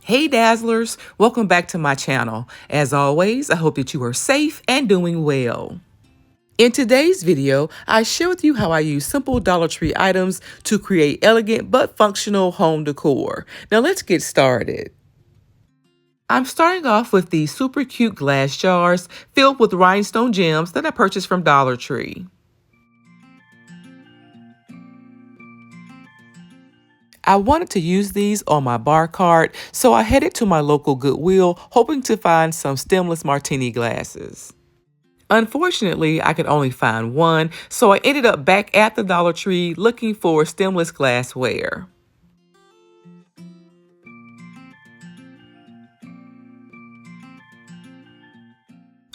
Hey Dazzlers, welcome back to my channel. As always, I hope that you are safe and doing well. In today's video, I share with you how I use simple Dollar Tree items to create elegant but functional home decor. Now let's get started. I'm starting off with these super cute glass jars filled with rhinestone gems that I purchased from Dollar Tree. I wanted to use these on my bar cart, so I headed to my local Goodwill, hoping to find some stemless martini glasses. Unfortunately, I could only find one, so I ended up back at the Dollar Tree looking for stemless glassware.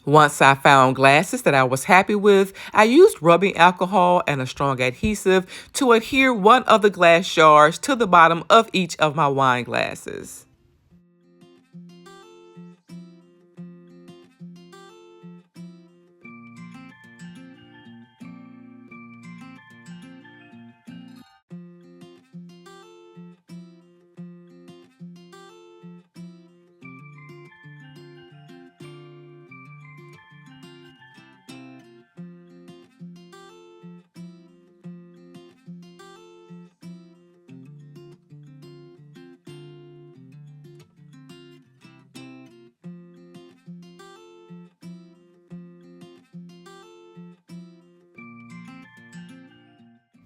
Once I found glasses that I was happy with, I used rubbing alcohol and a strong adhesive to adhere one of the glass jars to the bottom of each of my wine glasses.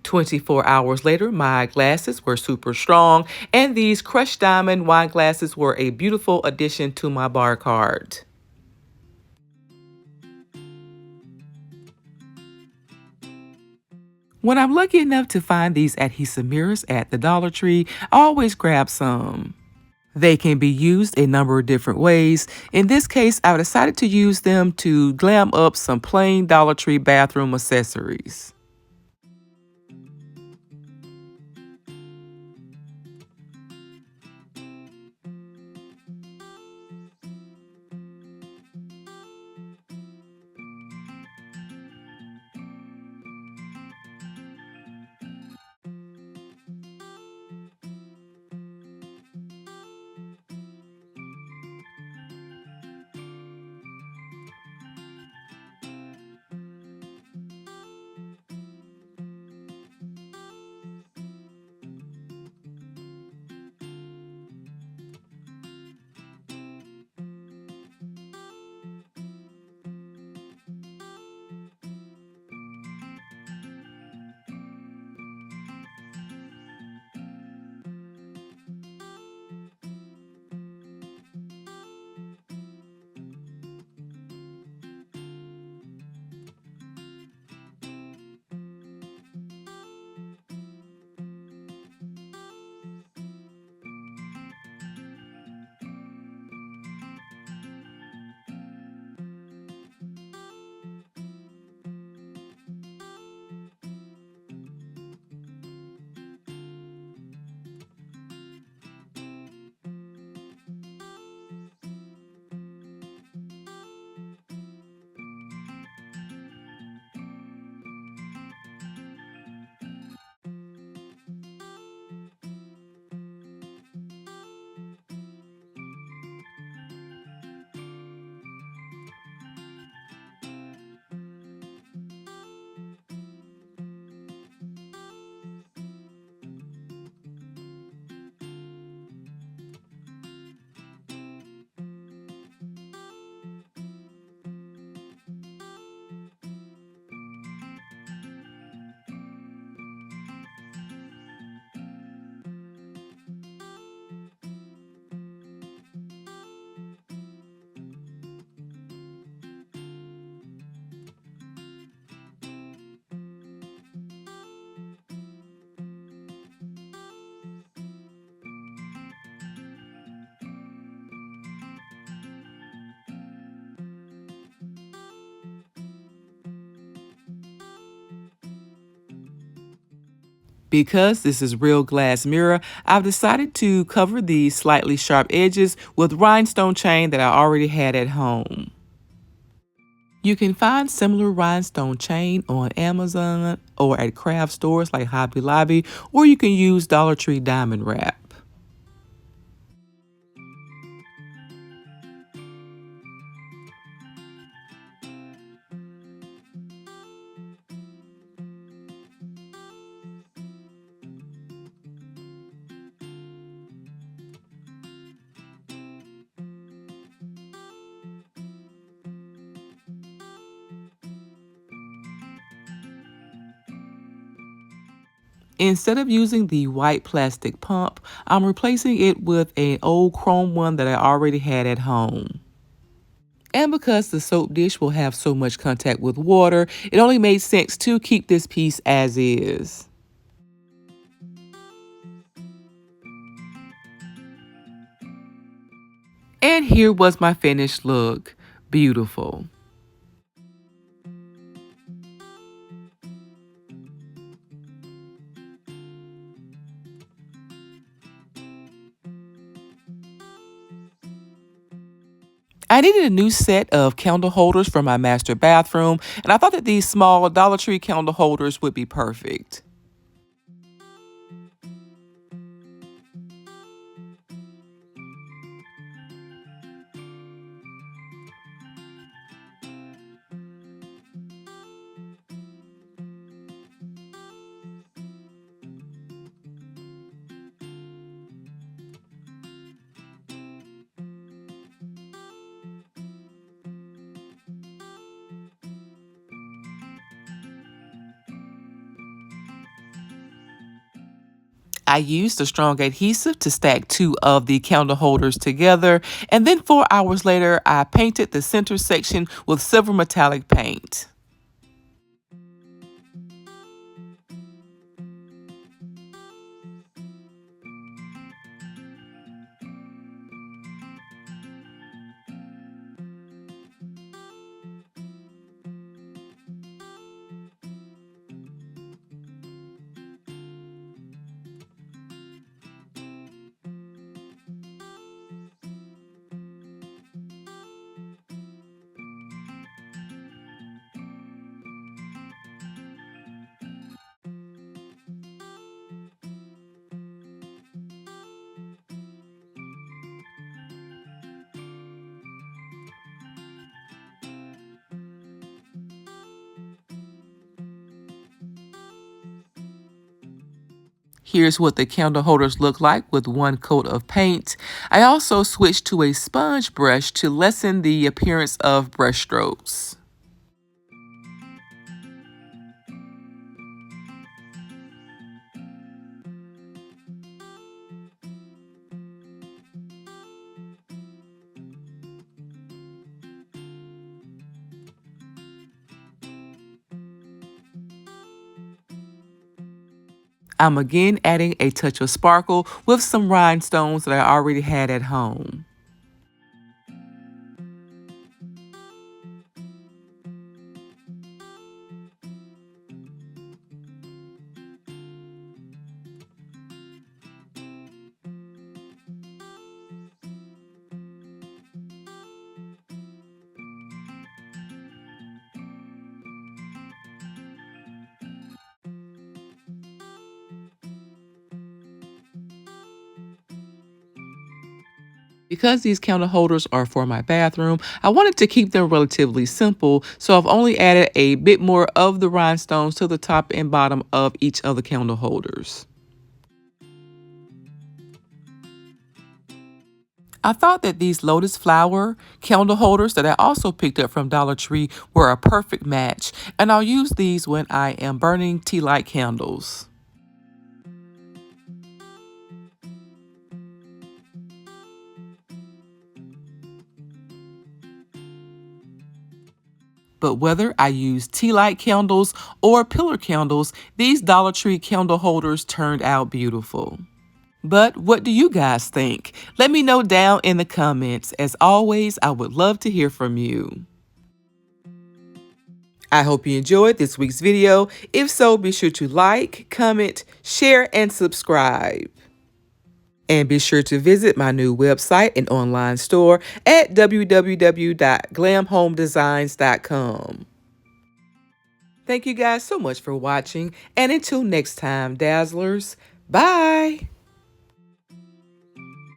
"24 hours later, my glasses were super strong, and these crushed diamond wine glasses were a beautiful addition to my bar cart. When I'm lucky enough to find these adhesive mirrors at the Dollar Tree, I always grab some. They can be used a number of different ways. In this case, I decided to use them to glam up some plain Dollar Tree bathroom accessories. Because this is real glass mirror, I've decided to cover these slightly sharp edges with rhinestone chain that I already had at home. You can find similar rhinestone chain on Amazon or at craft stores like Hobby Lobby, or you can use Dollar Tree diamond wrap. Instead of using the white plastic pump, I'm replacing it with an old chrome one that I already had at home. And because the soap dish will have so much contact with water, it only made sense to keep this piece as is. And here was my finished look. Beautiful. I needed a new set of candle holders for my master bathroom, and I thought that these small Dollar Tree candle holders would be perfect. I used a strong adhesive to stack two of the candle holders together, and then 4 hours later, I painted the center section with silver metallic paint. Here's what the candle holders look like with one coat of paint. I also switched to a sponge brush to lessen the appearance of brush strokes. I'm again adding a touch of sparkle with some rhinestones that I already had at home. Because these candle holders are for my bathroom, I wanted to keep them relatively simple, so I've only added a bit more of the rhinestones to the top and bottom of each of the candle holders. I thought that these lotus flower candle holders that I also picked up from Dollar Tree were a perfect match, and I'll use these when I am burning tea light candles. But whether I use tea light candles or pillar candles, these Dollar Tree candle holders turned out beautiful. But what do you guys think? Let me know down in the comments. As always, I would love to hear from you. I hope you enjoyed this week's video. If so, be sure to like, comment, share, and subscribe. And be sure to visit my new website and online store at www.glamhomedesigns.com. Thank you guys so much for watching, and until next time, Dazzlers, bye!